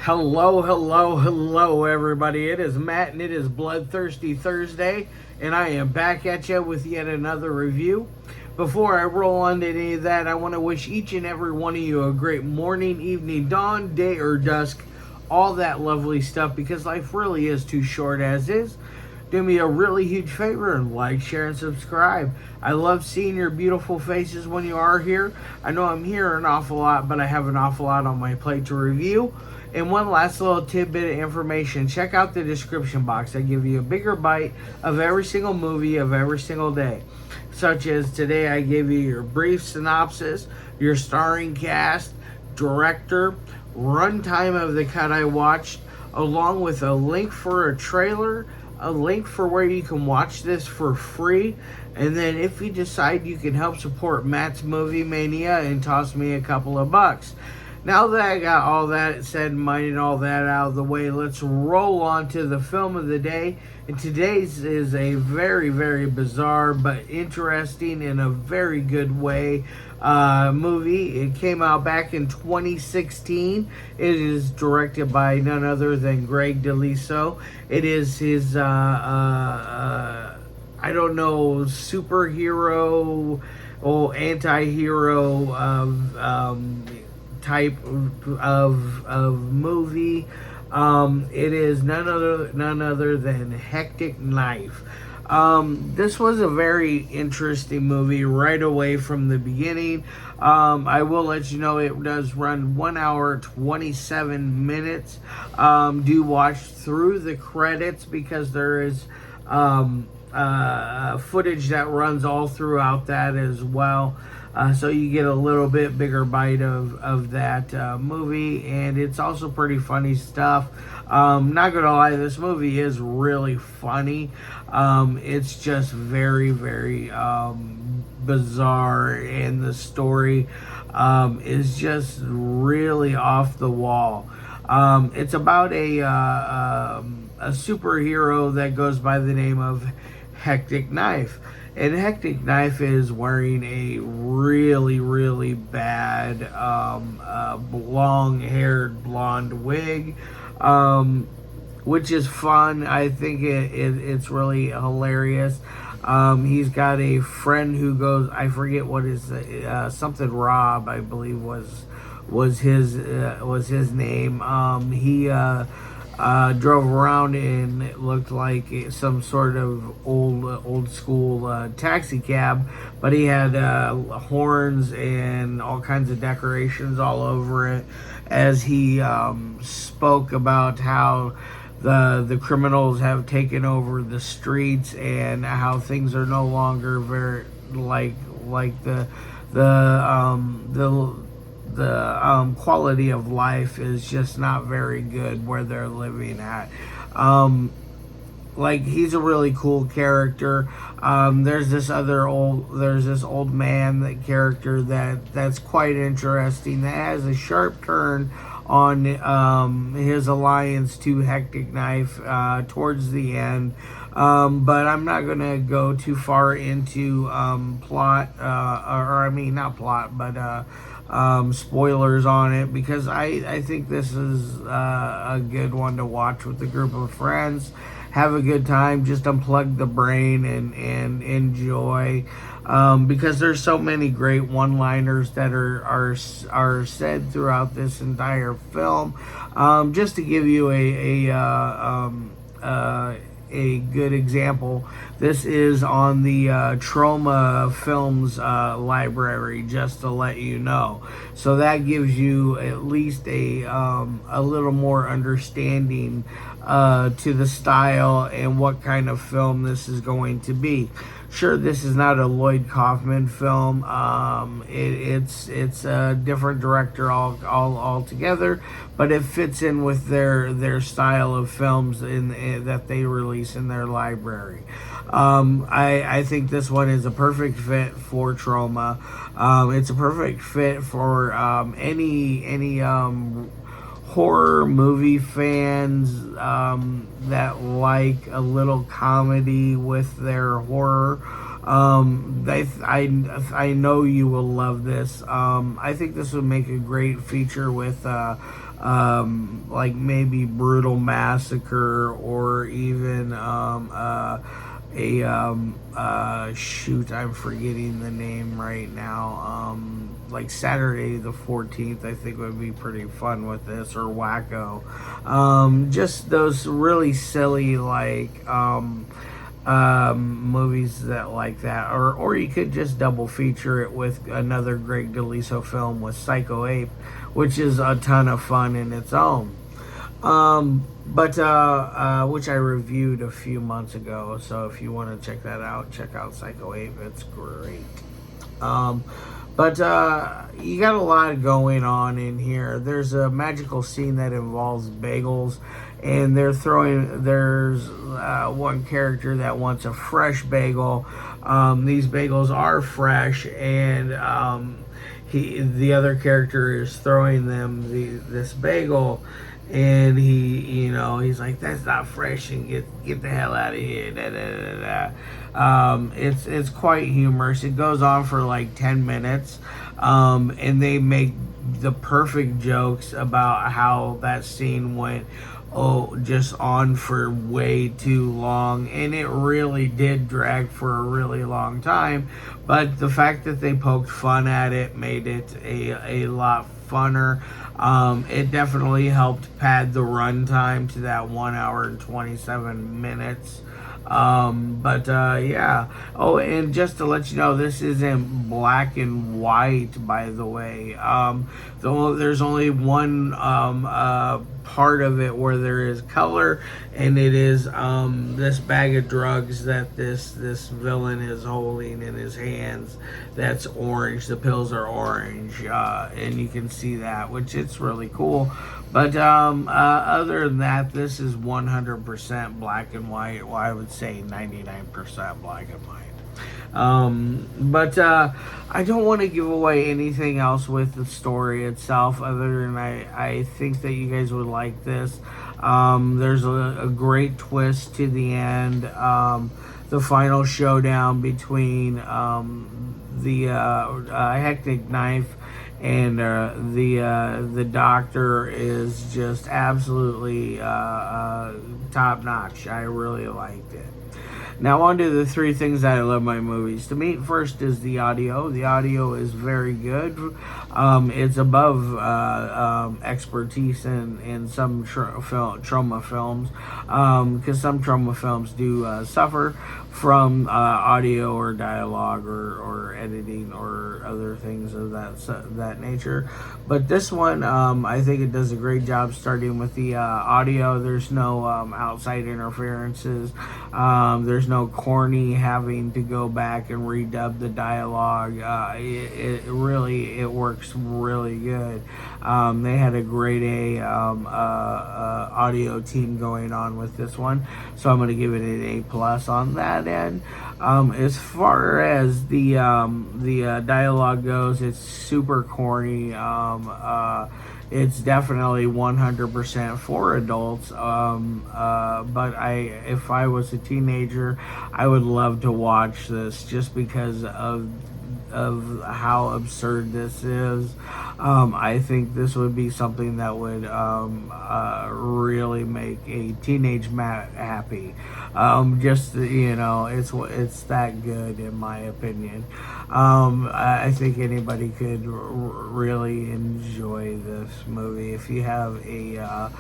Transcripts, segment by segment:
Hello, hello, hello, everybody. It is Matt, and it is Bloodthirsty Thursday, and I am back at you with yet another review. Before I roll on to any of that, I want to wish each and every one of you a great morning, evening, dawn, day, or dusk, all that lovely stuff, because life really is too short as is. Do me a really huge favor and like, share, and subscribe. I love seeing your beautiful faces when you are here. I know I'm here an awful lot, but I have an awful lot on my plate to review. And one last little tidbit of information. Check out the description box. I give you a bigger bite of every single movie of every single day. Such as today I gave you your brief synopsis, your starring cast, director, runtime of the cut I watched, along with a link for a trailer, a link for where you can watch this for free, and then if you decide, you can help support Matt's Movie Mania and toss me a couple of bucks. Now that I got all that said and minded all that out of the way, let's roll on to the film of the day. And today's is a very, very bizarre but interesting in a very good way movie. It came out back in 2016. It is directed by none other than Greg DeLiso. It is his, I don't know, superhero or anti-hero type of movie. It is none other than Hectic Knife. This was a very interesting movie right away from the beginning. I will let you know it does run 1 hour 27 minutes. Do watch through the credits because there is footage that runs all throughout that as well. So you get a little bit bigger bite of that movie, and it's also pretty funny stuff. Not gonna lie, this movie is really funny. It's just very, very bizarre, and the story is just really off the wall. It's about a superhero that goes by the name of Hectic Knife. And Hectic Knife is wearing a really, really bad long-haired blonde wig, which is fun. I think it's really hilarious. He's got a friend who goes, I forget what is something Rob, I believe was his name. He drove around and it looked like some sort of old school taxi cab, but he had horns and all kinds of decorations all over it as he spoke about how the criminals have taken over the streets and how things are no longer very like the quality of life is just not very good where they're living at. Like, he's a really cool character. There's this old man, that character that's quite interesting, that has a sharp turn on his alliance to Hectic Knife towards the end. But I'm not going to go too far into plot, or I mean, not plot, but spoilers on it, because I think this is a good one to watch with a group of friends. Have a good time, just unplug the brain and enjoy, because there's so many great one-liners that are said throughout this entire film. Just to give you a good example, this is on the Trauma Films library, just to let you know. So that gives you at least a little more understanding to the style and what kind of film this is going to be. Sure, this is not a Lloyd Kaufman film. It's a different director altogether, but it fits in with their style of films that they release in their library. I think this one is a perfect fit for Trauma. It's a perfect fit for any horror movie fans that like a little comedy with their horror. I know you will love this. I think this would make a great feature with like maybe Brutal Massacre, or even shoot, I'm forgetting the name right now. Like Saturday the 14th, I think would be pretty fun with this, or Wacko. Just those really silly, like, movies that like that, or you could just double feature it with another great DeLiso film with Psycho Ape, which is a ton of fun in its own. But which I reviewed a few months ago. So if you want to check that out, check out Psycho Ape. It's great. But you got a lot going on in here. There's a magical scene that involves bagels, and they're throwing. There's one character that wants a fresh bagel. These bagels are fresh, and the other character is throwing them this bagel, and he's like, that's not fresh, and get the hell out of here. Da, da, da, da. It's quite humorous. It goes on for like 10 minutes, and they make the perfect jokes about how that scene went just on for way too long, and it really did drag for a really long time. But the fact that they poked fun at it made it a lot funner. It definitely helped pad the runtime to that 1 hour and 27 minutes. Yeah. Oh, and just to let you know, this is in black and white, by the way. There's only one part of it where there is color, and it is this bag of drugs that this villain is holding in his hands. That's orange. The pills are orange, and you can see that, which it's really cool. But other than that, this is 100% black and white. Well, I would say 99% black and white. I don't want to give away anything else with the story itself, other than I think that you guys would like this. There's a great twist to the end. The final showdown between the hectic knife and the doctor is just absolutely top notch. I really liked it. Now on to the three things that I love my movies. To me, first is the audio. The audio is very good. It's above expertise in some trauma films, because some trauma films do suffer from audio or dialogue or editing or other things of that nature. But this one, I think it does a great job starting with the audio. There's no outside interferences. There's no corny having to go back and redub the dialogue. It really works really good. They had a grade A audio team going on with this one, so I'm going to give it an A+ on that end. As far as the dialogue goes, it's super corny. It's definitely 100% for adults. But if I was a teenager, I would love to watch this just because of how absurd this is. I think this would be something that would really make a teenage Matt happy. It's that good in my opinion. I think anybody could really enjoy this movie if you have a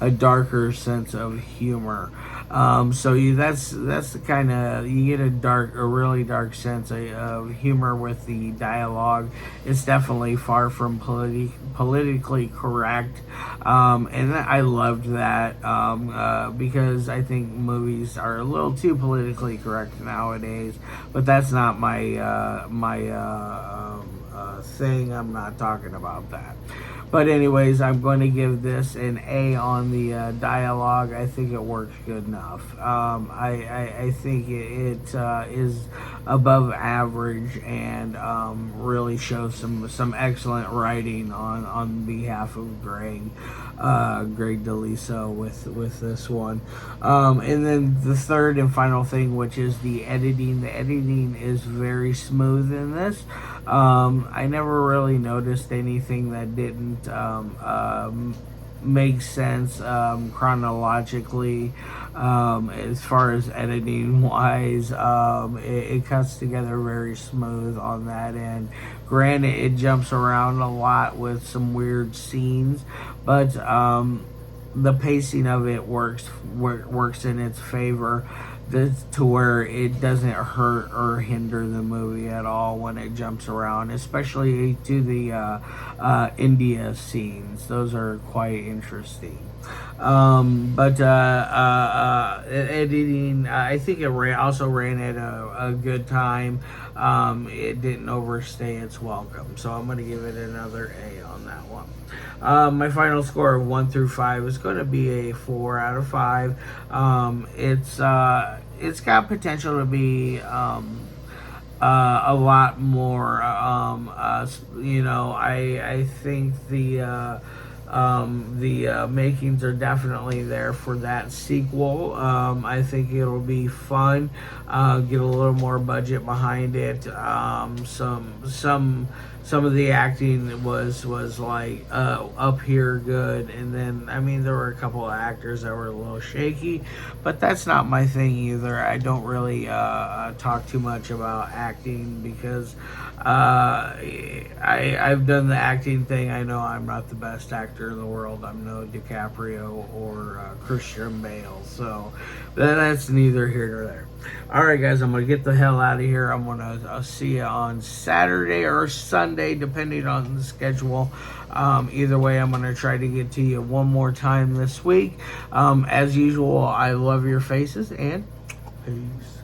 darker sense of humor. That's the kind of, you get a really dark sense of humor with the dialogue. It's definitely far from politically correct, and I loved that because I think movies are a little too politically correct nowadays. But that's not my thing. I'm not talking about that. But anyways, I'm going to give this an A on the dialogue. I think it works good enough. I think it is above average, and really shows some excellent writing on behalf of Greg DeLiso with this one. And then the third and final thing, which is the editing. The editing is very smooth in this. I never really noticed anything that didn't makes sense chronologically. As far as editing wise, it cuts together very smooth on that end. Granted, it jumps around a lot with some weird scenes, but the pacing of it works in its favor, to where it doesn't hurt or hinder the movie at all when it jumps around, especially to the India scenes. Those are quite interesting. But editing, I think it also ran at a good time. It didn't overstay its welcome, so I'm going to give it another A on that one. My final score of 1 through 5 is going to be a 4 out of 5. It's got potential to be a lot more. I think the makings are definitely there for that sequel. I think it'll be fun. Get a little more budget behind it. Some of the acting was like up here good, and then I mean there were a couple of actors that were a little shaky, but that's not my thing either. I don't really talk too much about acting because I've done the acting thing. I know I'm not the best actor in the world. I'm no DiCaprio or Christian Bale, so that's neither here nor there. All right, guys, I'm going to get the hell out of here. I'm going to see you on Saturday or Sunday, depending on the schedule. Either way, I'm going to try to get to you one more time this week. As usual, I love your faces, and peace.